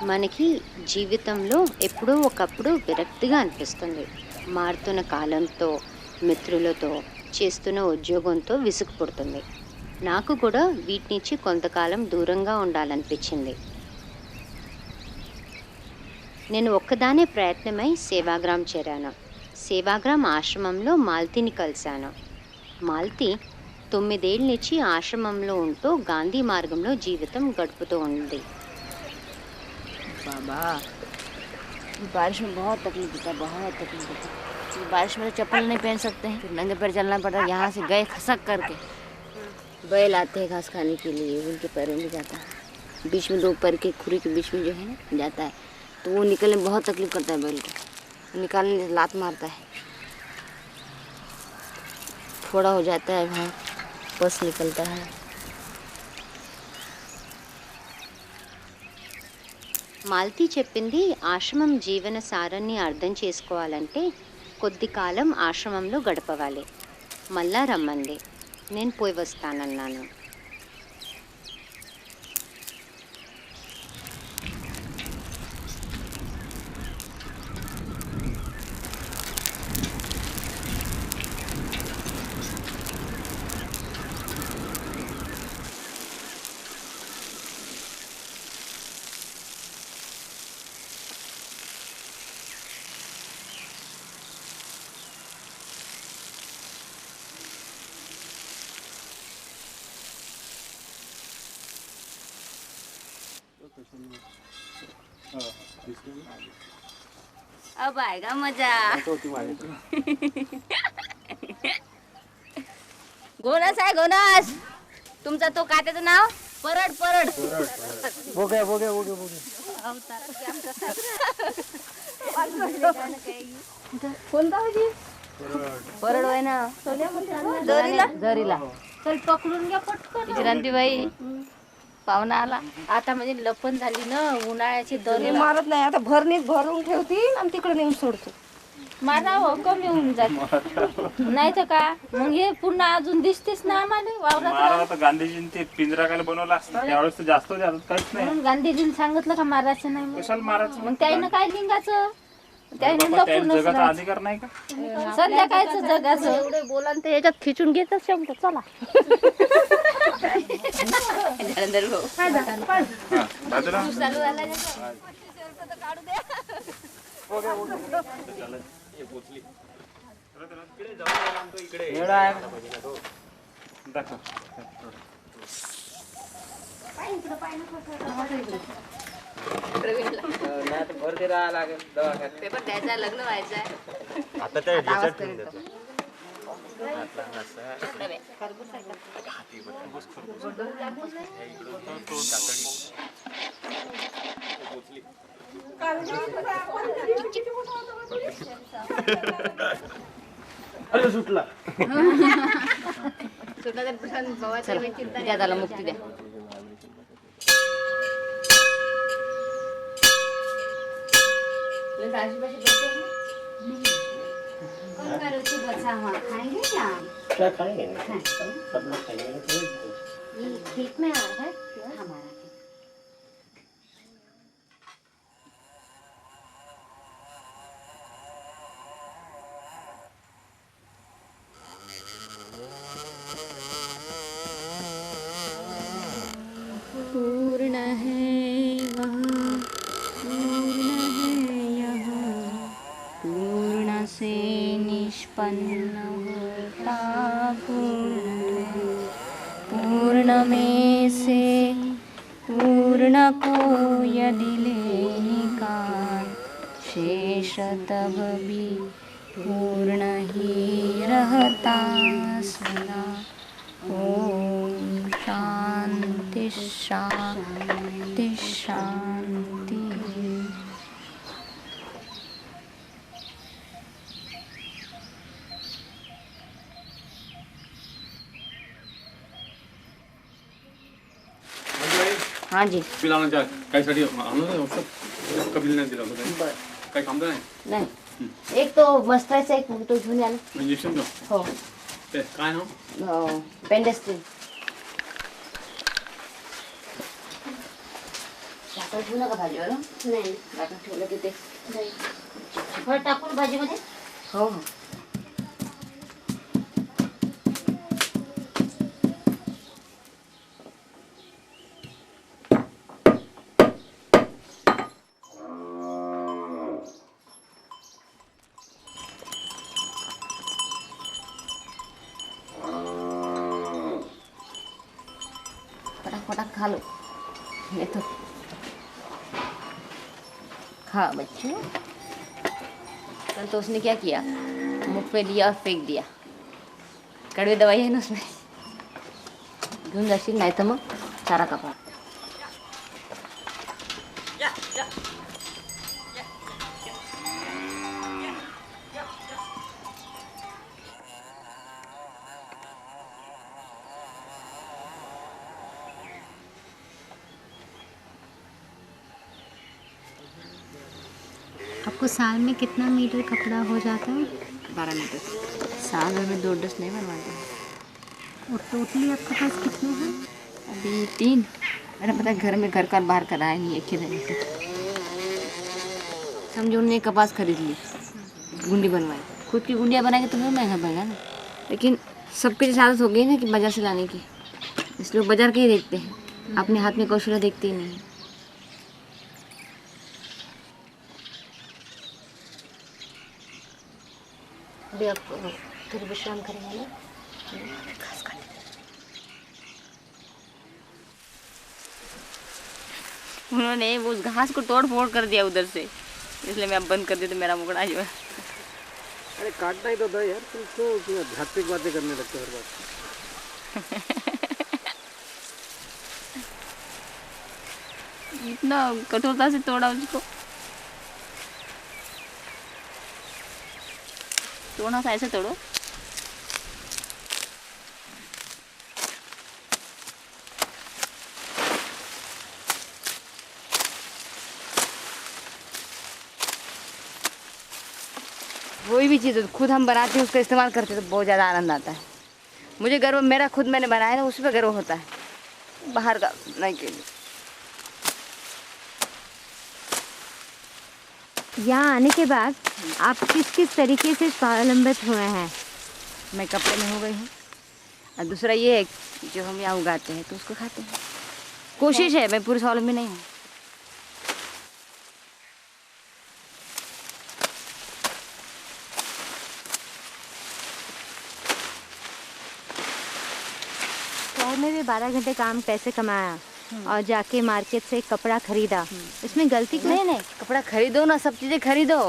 మనకి జీవితంలో ఎప్పుడో ఒకప్పుడు విరక్తిగా అనిపిస్తుంది. మారుతున్న కాలంతో, మిత్రులతో, చేస్తున్న ఉద్యోగంతో విసుగు పుడుతుంది. నాకు కూడా వీటి నుంచి కొంతకాలం దూరంగా ఉండాలనిపించింది. నేను ఒక్కదానే ప్రయత్నమై సేవాగ్రామ్ చేరాను. సేవాగ్రామ్ ఆశ్రమంలో మాలతిని కలిశాను. మాలతి 9 ఏళ్ల నుంచి ఆశ్రమంలో ఉంటూ గాంధీ మార్గంలో జీవితం గడుపుతూ ఉంది. बाबा बारिश में बहुत तकलीफ होता है, बहुत तकलीफ होता है। बारिश में तो चप्पल नहीं पहन सकते हैं, फिर नंगे पैर चलना पड़ता है। यहाँ से गए खसक करके बैल आते हैं घास खाने के लिए, उनके पैरों में जाता है, बीच में 2 पैर के खुरी के बीच में जो है ना जाता है, तो वो निकलने में बहुत तकलीफ करता है। बैल को निकालने लात मारता है, फोड़ा हो जाता है, वहाँ पस निकलता है। మాలతి చెప్పింది ఆశ్రమం జీవన సారాన్ని అర్థం చేసుకోవాలంటే కొద్ది కాలం ఆశ్రమంలో గడపవాలి. మళ్ళా రమ్మంది. నేను పోయి వస్తానన్నాను. अब आएगा मजा. घोणस आहे घोणस. तुमचा तो काट्याचं नाव परड परड. बोगे कोणता होती परड आहे ना. जरीला जरीला चल पकडून घ्या पटकन. विश्रांतीबाई पाहुणा आला आता. म्हणजे लपण झाली ना उन्हाळ्याची. दरी मारत नाही आता. भरणीत भरून ठेवतील आणि तिकडे नेऊन सोडतो. मारा हो कमी होऊन जात नाही तर का मग हे पुन्हा अजून दिसतेच ना आम्हाला वावरात. गांधीजींनी ते पिंजरा काय बनवला असता त्यावेळेस तर जास्त होते, आता काहीच नाही. म्हणून गांधीजींनी सांगितलं का मारायचं नाही म्हणून. कशाला मारायचं मग त्यानं काय लिंगाचं त्यानं त्या लपून जगाचा अधिकार नाही का? संध्याकाळचं जगाचं एवढे बोला ते याच्यात खिचून घेतच शब्द. चला बाजूला चालू झाला पेपर द्यायचा. लग्न व्हायचंय आता त्या अरे सुटला द्या त्याला मुक्ती द्या. क्या खाएंगे? सब लोग खाएंगे ना, कोई खेत में आ रहा है हमारा. पूर्ण है वहाँ पूर्ण है यहाँ, पूर्ण से निष्पन्न होता पूर्ण है. पूर्ण में से पूर्ण को यदि ले निकाल, शेष तब भी पूर्ण ही रहता सदा. ओम शांति शांति शांति. हाँ जी बिल आणा काय कायसाठी आणलं औषध कबिल नाही दिलं होतं बरं. काय काम नाही नाही एक तो मस्ताचा एक तो घेऊन या ना. इंजेक्शन देऊ हो ते काय नाव पेंडेस्ट्रीन. घेऊ नका भाजीवर हं? नाही आपण ठेवलं तिथे नाही. थोडं टाकून भाजीमध्ये. हो हो. फटाक खा लो। ये तो खा बच्चों। कल तो उसने क्या किया, मुख पे लिया और फेंक दिया। कड़वी दवाई है ना उसमें, घेऊन जाशील नाही तर मग चारा कापा। आपको साल में कितना मीटर कपड़ा हो जाता है? 12 मीटर। साल भर में 2 ड्रेस नहीं बनवाते हैं। और टोटली आपके पास कितने हैं? अभी 3। मेरा पता है घर में घर का बाहर कराया नहीं एक ही दिन से। समझो उन्होंने कपास खरीद ली, गुंडी बनवाई, खुद की गुंडियाँ बनाएंगे तो फिर महंगा पड़ेगा ना। लेकिन सबके जैसे आदत हो गई ना कि बाजार से लाने की, इसलिए वो बाजार के ही देखते हैं, अपने हाथ में कौशल देखते ही नहीं। अभी आप थोड़ी विश्राम करेंगे ना? उन्होंने वो उस घास को तोड़ फोड़ कर दिया उधर से, इसलिए मैं अब बंद कर दी तो मेरा मुकड़ा जो है। अरे काटना ही तो था यार, तुम क्यों धार्मिक बातें करने लगते हो हर बात। इतना कठोरता से तोड़ा उसको, तोड़ना था ऐसे तोड़ो। कोई भी चीज़ खुद हम बनाते हैं, उसका इस्तेमाल करते हैं तो बहुत ज़्यादा आनंद आता है। मुझे गर्व मेरा खुद मैंने बनाया ना, उस पर गर्व होता है, बाहर का नहीं के लिए। यहाँ आने के बाद आप किस किस तरीके से स्वावलंबित हुए हैं? मैं कपड़े में हो गई हूँ, और दूसरा ये है कि जो हम यहाँ उगाते हैं तो उसको खाते हैं। कोशिश है, मैं पूरी स्वावलंबी नहीं हूँ। शहर में भी 12 घंटे काम पैसे कमाया और जाके मार्केट से कपड़ा खरीदा, इसमें गलती क्यों? नहीं, कपड़ा खरीदो ना, सब चीज़ें खरीदो,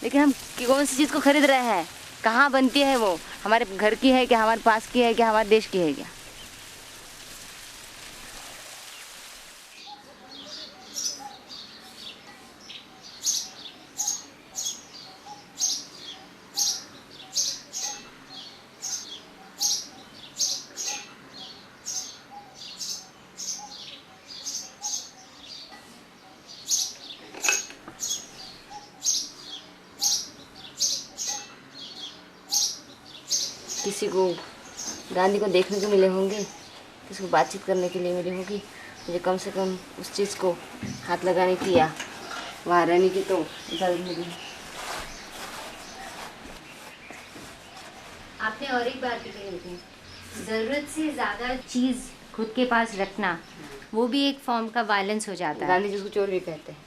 लेकिन हम कौन सी चीज़ को खरीद रहे हैं, कहाँ बनती है वो, हमारे घर की है क्या, हमारे पास की है क्या, हमारे देश की है क्या। किसी को गांधी को देखने को मिले होंगे, किसी को बातचीत करने के लिए मिली होगी, मुझे कम से कम उस चीज़ को हाथ लगाने की या वहाँ रहने की तो इजाज़त मिली। आपने और एक बात भी कही थी, ज़रूरत से ज़्यादा चीज़ खुद के पास रखना, वो भी एक फॉर्म का वायलेंस हो जाता है। गांधी जी उसको चोर भी कहते हैं।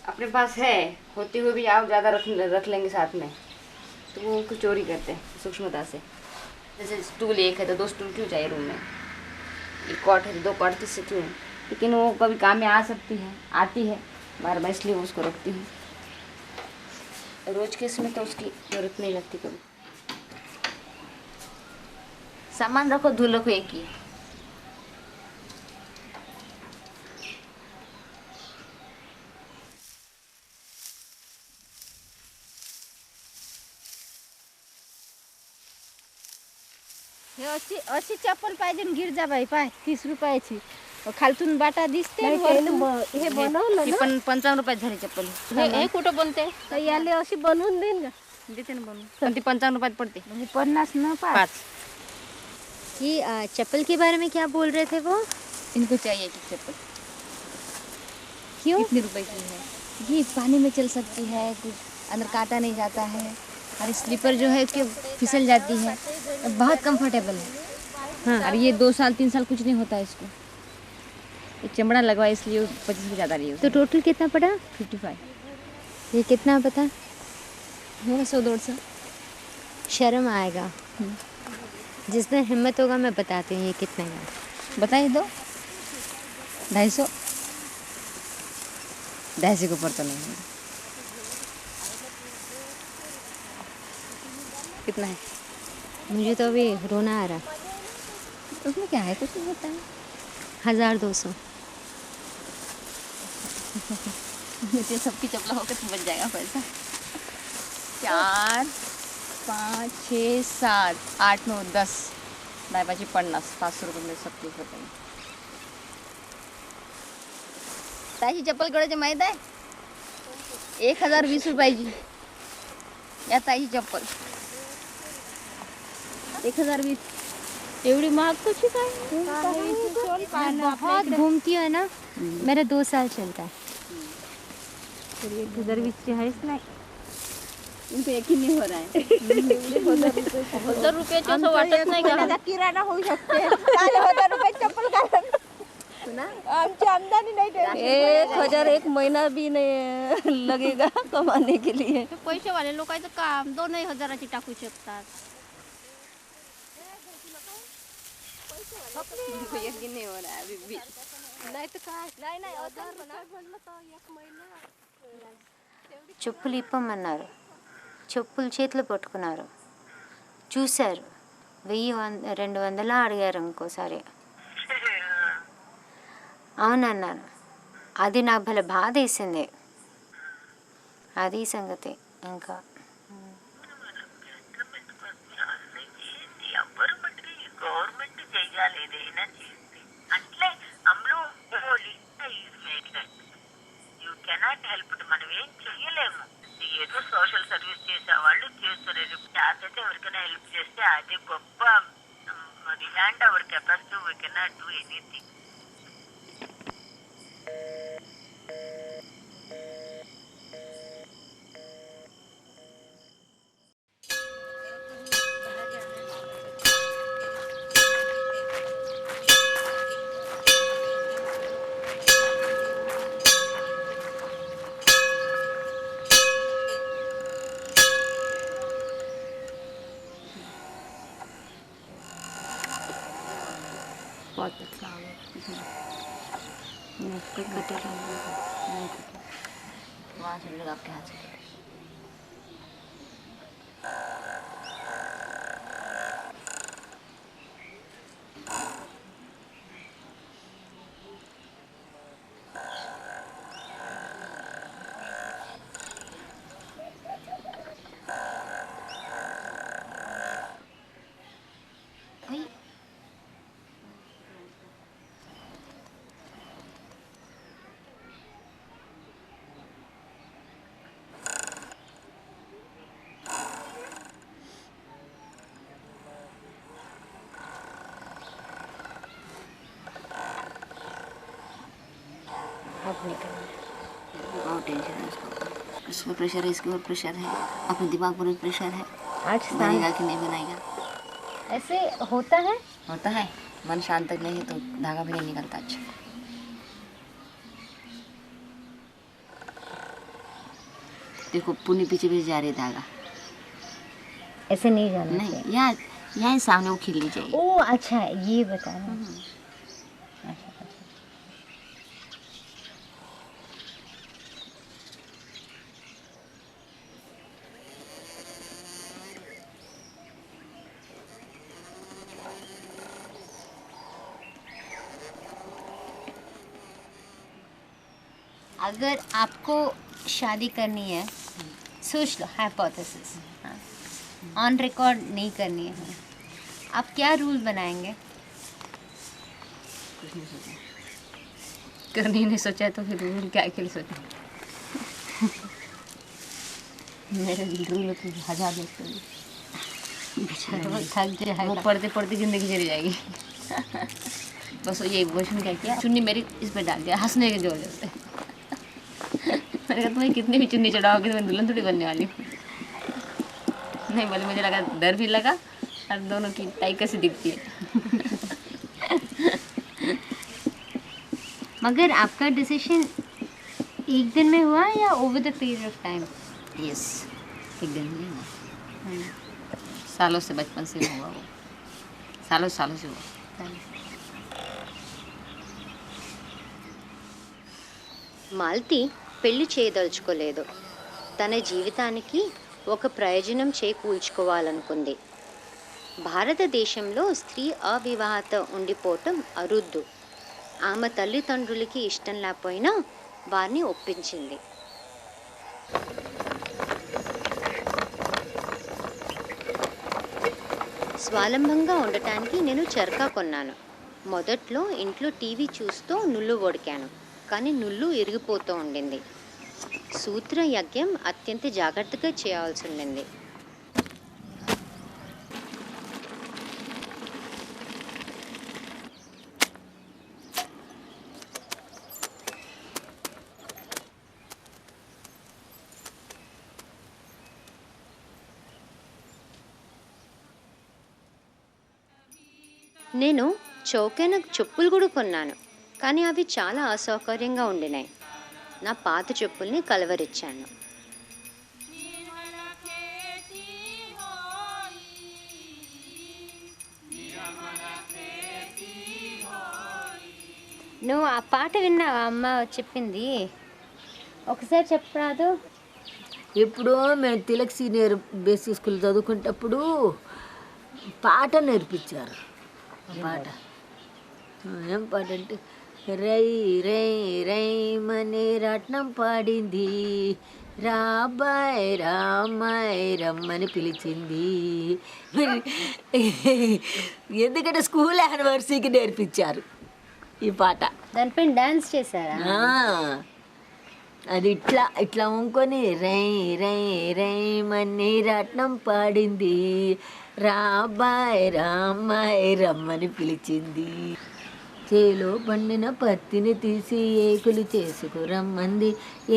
अपने पास है होते हुए भी आप ज़्यादा रख लेंगे साथ में तो वो उसको चोरी करते हैं सूक्ष्मता से। जैसे स्टूल एक है तो 2 स्टूल क्यों चाहिए रूम में, एक कॉट है तो 2 कॉट किससे क्यों, लेकिन वो कभी काम में आ सकती है, आती है बार बार, इसलिए वो उसको रखती हूँ। रोज के इसमें तो उसकी जरूरत नहीं लगती कभी। सामान रखो धुल रखो एक ही। हे अशी चप्पल पाहिजे न गिर जा बाई, पाय 30 रुपयाची. खालतून बाटा दिसते नाही, वरतून हे बनवलं ही ना. पण 55 रुपयात झाली चप्पल. हे कुठं बनते तर याले अशी बनवून देईन का देते ना बनवून, पण ती 55 रुपयात पडते. म्हणजे 50 न 5. 5. ये चप्पल के बारे में क्या बोल रहे थे वो? इनको चाहिए कि चप्पल क्यों? कितने रुपए की है? ये पानी में चल सकती है, कुछ अंदर काटा नहीं जाता है, और स्लीपर जो है कि फिसल जाती है, बहुत कंफर्टेबल है। हाँ। और ये 2 साल 3 साल कुछ नहीं होता है इसको। ये चमड़ा लगवा इसलिए 25 से ज़्यादा नहीं तो टोटल कितना पड़ा? 55 ये कितना बता? होगा 100-150। शर्म आएगा। जिसमें हिम्मत होगा मैं बताती हूँ ये कितने का। बताइए दो 250 250 के ऊपर तो नहीं होगा। कितना है? मुझे तो अभी रोना आ रहा। उसमें क्या है, कुछ नहीं होता है। 1200। मुझे सबकी चपला होकर तो बच जाएगा पैसा। 4 5 6 7 8 9 10 5 50 500 रुपये में सब कुछ होते हैं। ताजी चप्पल गडायची माहीत आहे? 1020 रुपयाची या ताजी चप्पल 1020। एवढी महाग कशी काय? बहुत घूमती है ना, मेरा 2 साल चलता है। 1020 ची आहेच नाही. इनको यकीन नहीं हो रहा है। 1000 रुपयाची असं वाटत नाही का? किराणा होऊ शकते. 1000 रुपये चप्पल घालून आमची आमदनी नहीं दे. 1000 एक महीना भी नहीं लगेगा कमाने के लिए. पैसेवाले लोकांचं काम 2000ची टाकू शकतात. इनको यकीन नहीं हो रहा है अभी भी। नाही तर काय नाही 1000 म्हणलं तर एक महिना చెప్పులు ఇప్పమన్నారు, చెప్పులు చేతిలో పట్టుకున్నారు, చూశారు, 1000 200 అడిగారు ఇంకోసారి. అవునన్నాను. అది నాకు భలే బాధ వేసింది. అది సంగతి. ఇంకా ఎవరు మటుకు ఈ గవర్నమెంట్ చేయాలి ఏదైనా చేస్తే అట్లే అమ్ములు యూ కెనాట్ హెల్ప్. మనం ఏం చెయ్యలేము. ఏదో సోషల్ సర్వీస్ చేసే వాళ్ళు చేస్తున్నారు. అయితే ఎవరికైనా హెల్ప్ చేస్తే అది గొప్ప. Beyond our capacity we cannot do anything. बहुत अच्छा वहाँ से लगा आपके हाथ से। बहुत टेंशन है उसको। उसको प्रेशर है, इसके ऊपर प्रेशर है, अपने दिमाग पर प्रेशर है। आज बनेगा कि नहीं बनेगा? ऐसे होता है. होता है। मन शांत तक नहीं तो धागा भी नहीं निकलता अच्छा। देखो पुनी पीछे पीछे जा रही धागा। ऐसे नहीं जाना नहीं, चाहिए. यहाँ सामने वो खिलनी चाहिए। ओ अच्छा, ये बताना. अगर आपको शादी करनी है, सोच लो, हाइपोथेसिस, ऑन रिकॉर्ड नहीं करनी है, आप क्या रूल बनाएंगे? कुछ नहीं सोचा, करनी नहीं सोचा तो फिर रूल क्या के लिए सोचा। मेरे रूल तो 1000 लिखते हैं, वो थक जाएगा. वो पढ़ते पढ़ते ज़िंदगी चली जाएगी। बस ये इमोशन क्या किया, चुन्नी मेरी इस पे डाल दिया हंसने के जोर से। मैंने कहा तुम्हें कितनी भी चुन्नी चढ़ाओगी तो मैं दुल्हन थोड़ी बनने वाली हूँ। नहीं बोले, मुझे लगा, डर भी लगा और दोनों की टाई कैसी दिखती है। मगर आपका डिसीजन एक दिन में हुआ या over the period of time? Yes, एक दिन में हुआ, सालों से, बचपन से हुआ वो, सालों सालों से हुआ। మాల్తి పెళ్లి చేయదలుచుకోలేదు. తన జీవితానికి ఒక ప్రయోజనం చేకూర్చుకోవాలనుకుంది. భారతదేశంలో స్త్రీ అవివాహిత ఉండిపోవటం అరుదు. ఆమె తల్లిదండ్రులకి ఇష్టం లేకపోయినా వారిని ఒప్పించింది. స్వావలంబంగా ఉండటానికి నేను చరకా కొన్నాను. మొదట్లో ఇంట్లో టీవీ చూస్తూ నుళ్ళు వడికాను, కానీ నుళ్ళు ఇరిగిపోతూ ఉండింది. సూత్ర యజ్ఞం అత్యంత జాగ్రత్తగా చేయాల్సి ఉండింది. నేను చౌకైన చెప్పులు కూడా కొన్నాను, కానీ అవి చాలా అసౌకర్యంగా ఉండినాయి. నా పాత చెప్పుల్ని కలవరిచ్చాను. నువ్వు ఆ పాట విన్నావా? అమ్మ చెప్పింది, ఒకసారి చెప్పరాదు? ఎప్పుడో మేము తిలక్ సీనియర్ బేసిక్ స్కూల్ చదువుకునేటప్పుడు పాట నేర్పించారు. పాట ఏం పాట అంటే, రై రై రై మనే రత్నం పాడింది, రాబాయ్ రామాయ్ రమ్మని పిలిచింది. ఎందుకంటే స్కూల్ యానివర్సరీకి నేర్పించారు ఈ పాట. దానిపైన డాన్స్ చేశారా? అది ఇట్లా ఇట్లా ఉంకొని రై రై రై మన్ని రత్నం పాడింది, రాబాయ్ రామాయ్ రమ్మని పిలిచింది. చేలో పండిన పత్తిని తీసి ఏకులు చేసుకురమ్మంది,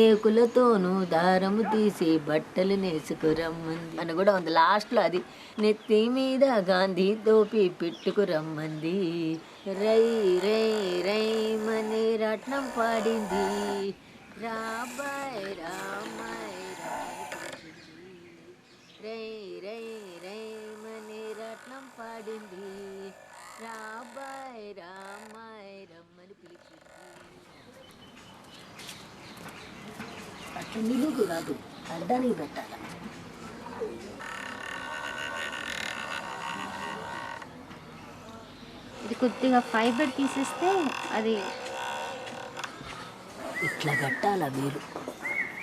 ఏకులతోనూ దారము తీసి బట్టలు నేసుకురమ్మంది అని కూడా ఉంది లాస్ట్లో. అది నెత్తి మీద గాంధీ టోపీ పెట్టుకురమ్మంది, రై రై రై మని రత్నం పాడింది, రాబాయ్ రామాయ్ రై రై రై మని రత్నం పాడింది, రాబాయ్ రామాయ్ రమ్మని పిలిచింది. అట్లా నిలుగు కాదు, అడ్డానికి పెట్టాలి. ఇది కొద్దిగా ఫైబర్ తీసేస్తే అది ఇట్లా కట్టాలా మీరు?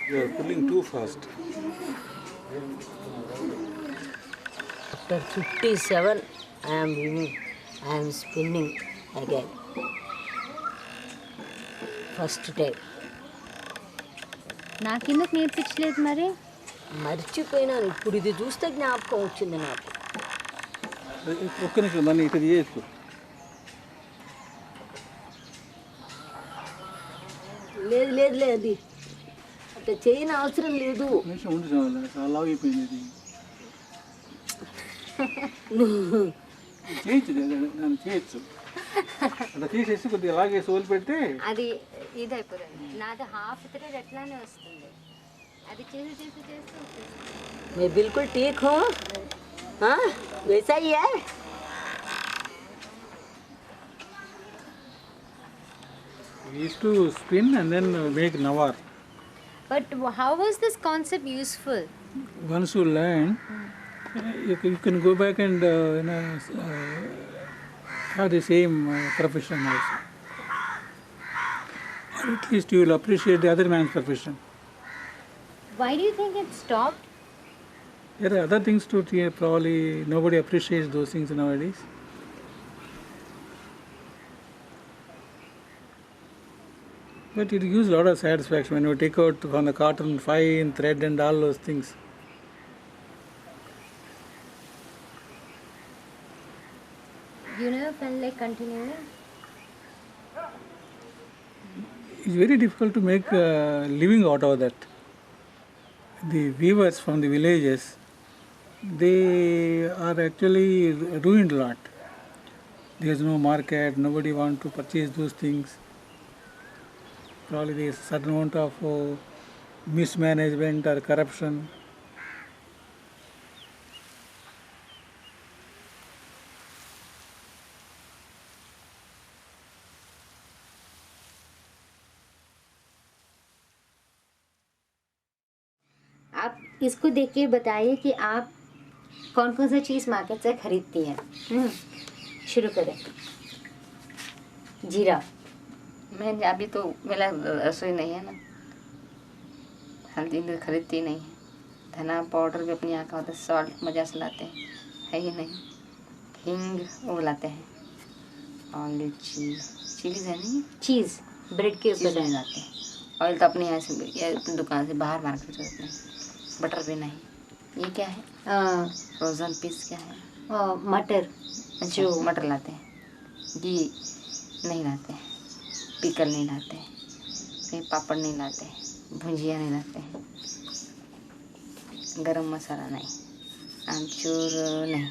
You are pulling too fast. After 57 I am winning. I am spinning again. First time. నాకెందుకు నేర్పించలేదు మరి? మర్చిపోయినాను, ఇప్పుడు ఇది చూస్తే జ్ఞాపకం వచ్చింది నాకు. ఒక్క నిమిషం దాన్ని ఇక్కడ చేయొచ్చు. లేదు లేదు లేదు, అట్లా చేయని అవసరం లేదు. నిమిషం ఉండి చాలు, చాలా లావు అయిపోయింది ఇది. చేయొచ్చు, నన్ను చేయొచ్చు. అట్లా తీసేసి కొద్దిగా లాగేసి వదిలి పెడితే అది ఇది అయిపోతుంది. నాది హాఫ్ థ్రెడ్ ఎట్లానే వస్తుంది. అది చేసి చేసి చేస్తూ मैं बिल्कुल ठीक हूँ. हाँ वैसा ही है. we used to spin and then make nawar. But how was this concept useful? Once you learn, you can go back and have the same profession also. Or at least you will appreciate the other man's profession. Why do you think it stopped? There are other things to probably nobody appreciates those things nowadays. But it gives a lot of satisfaction when you take out from the cotton fine thread and all those things. You never felt like continuing? it's very difficult to make living out of that. The weavers from the villages, they are actually ruined a lot. There's no market, nobody wants to purchase those things. Probably there's a certain amount of mismanagement or corruption. आप इसको देख के बताइए कि आप कौन कौन सा चीज़ मार्केट से खरीदती हैं। शुरू करें। जीरा। मैं अभी तो मेरा रसोई नहीं है ना, हल्दी भी खरीदती नहीं है। धना पाउडर भी अपनी यहाँ का होता है, सॉल्ट मज़ा से लाते हैं, है ही नहीं। हींग वो लाते हैं, और चीज़ है नहीं, चीज़ ब्रेड के ऊपर नहीं लाते हैं। ऑयल तो अपने यहाँ से या अपनी दुकान से बाहर मार्केट से होते हैं। बटर भी नहीं। ये क्या है? फ्रोज़न पीस क्या है? मटर। जो मटर लाते हैं। घी नहीं लाते हैं, पिकल नहीं लाते हैं, कहीं पापड़ नहीं लाते हैं, भुंजिया नहीं लाते हैं, गरम मसाला नहीं, आमचूर नहीं,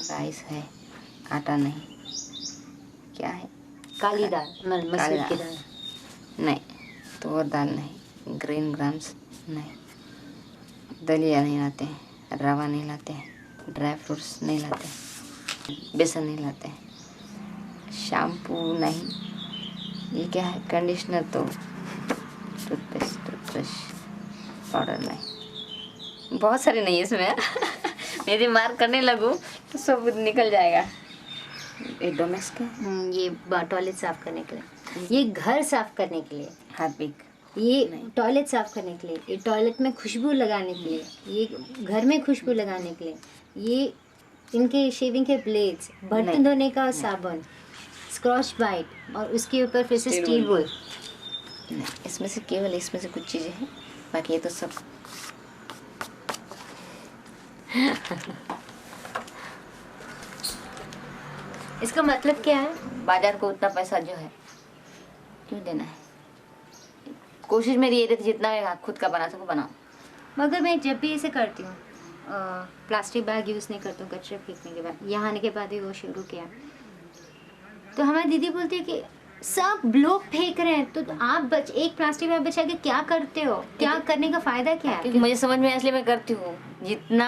राइस है, आटा नहीं, क्या है? काली दाल, मसूर की दाल नहीं, तुअर दाल नहीं, ग्रीन ग्राम्स नहीं, दलिया नहीं लाते हैं, रवा नहीं लाते हैं, ड्राई फ्रूट्स नहीं लाते हैं, बेसन नहीं लाते हैं, शैम्पू नहीं। ये क्या है? कंडीशनर तो टूथब्रश पाउडर नहीं, बहुत सारे नहीं है इसमें। मेरी मार करने लगूँ तो सब निकल जाएगा। ये डोमेक्स का है? ये टॉयलेट साफ करने के लिए, ये घर साफ करने के लिए, हार्पिक, ये टॉयलेट साफ करने के लिए, ये टॉयलेट में खुशबू लगाने के लिए, ये घर में खुशबू लगाने के लिए, ये इनके शेविंग के ब्लेड्स, बर्तन धोने का साबुन, स्क्रॉच बाइट, और उसके ऊपर फिर से स्टील वुल। नहीं, इसमें से केवल इसमें से कुछ चीज़ें हैं, बाकी ये तो सब इसका मतलब क्या है? बाजार को उतना पैसा जो है क्यों देना है? कोशिश मेरी ये थी जितना मैं खुद का बना सकूँ बनाऊँ। मगर मैं जब भी ऐसे करती हूँ, प्लास्टिक बैग यूज़ नहीं करती हूँ कचरे फेंकने के बाद। यहाँ आने के बाद ही वो शुरू किया, तो हमारी दीदी बोलती है कि सब लोग फेंक रहे हैं, तो आप एक प्लास्टिक बैग बचा के क्या करते हो? क्या करने का फ़ायदा क्या है? क्योंकि मुझे समझ में इसलिए मैं करती हूँ, जितना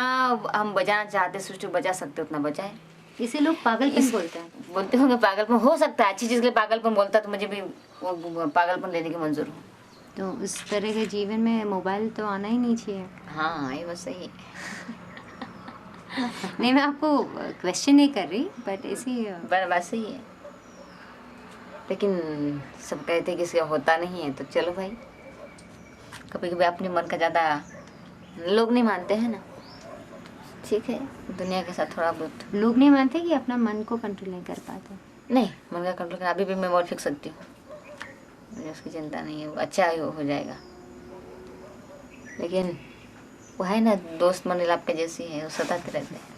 हम बचाना चाहते सृष्टि बचा सकते उतना बचाए। इसे लोग पागलपन बोलते हैं। बोलते होंगे पागलपन, हो सकता है अच्छी चीज़ के लिए पागलपन बोलता, तो मुझे भी वो पागलपन लेने की मंजूर हूँ। तो उस तरह के जीवन में मोबाइल तो आना ही नहीं चाहिए। हाँ ये बस सही है। नहीं, मैं आपको क्वेश्चन नहीं कर रही, बट ऐसी बस सही है। लेकिन सब कहते हैं कि इसका होता नहीं है, तो चलो भाई, कभी कभी अपने मन का ज़्यादा लोग नहीं मानते हैं ना, ठीक है, दुनिया के साथ थोड़ा बहुत लोग नहीं मानते कि अपना मन को कंट्रोल नहीं कर पाते। नहीं, मन का कंट्रोल करना, अभी भी मैं मोबाइल फेंक सकती हूँ, मुझे उसकी चिंता नहीं है, वो अच्छा ही हो जाएगा। लेकिन वो है ना, दोस्त मन आपके जैसी है, वो सताते रहते हैं।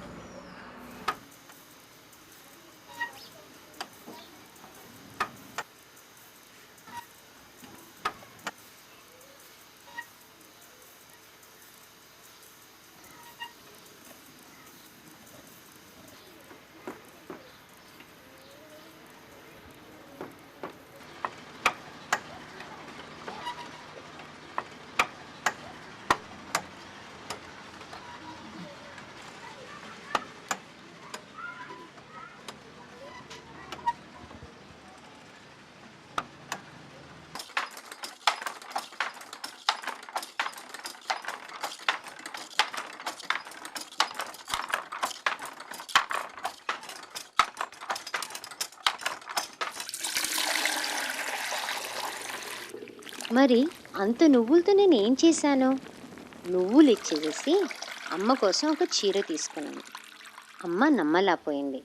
మరి అంత నువ్వులతో నేను ఏం చేశాను? నువ్వులు ఇచ్చేసి అమ్మ కోసం ఒక చీర తీసుకున్నాను. అమ్మ నమ్మలేకపోయింది.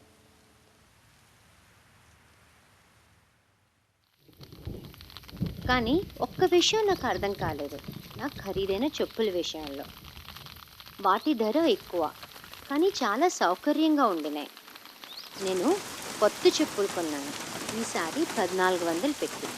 కానీ ఒక్క విషయం నాకు అర్థం కాలేదు, నాకు ఖరీదైన చెప్పుల విషయాల్లో. వాటి ధర ఎక్కువ, కానీ చాలా సౌకర్యంగా ఉండినాయి. నేను కొత్త చెప్పులు కొన్నాను, ఈసారి 1400 పెట్టి.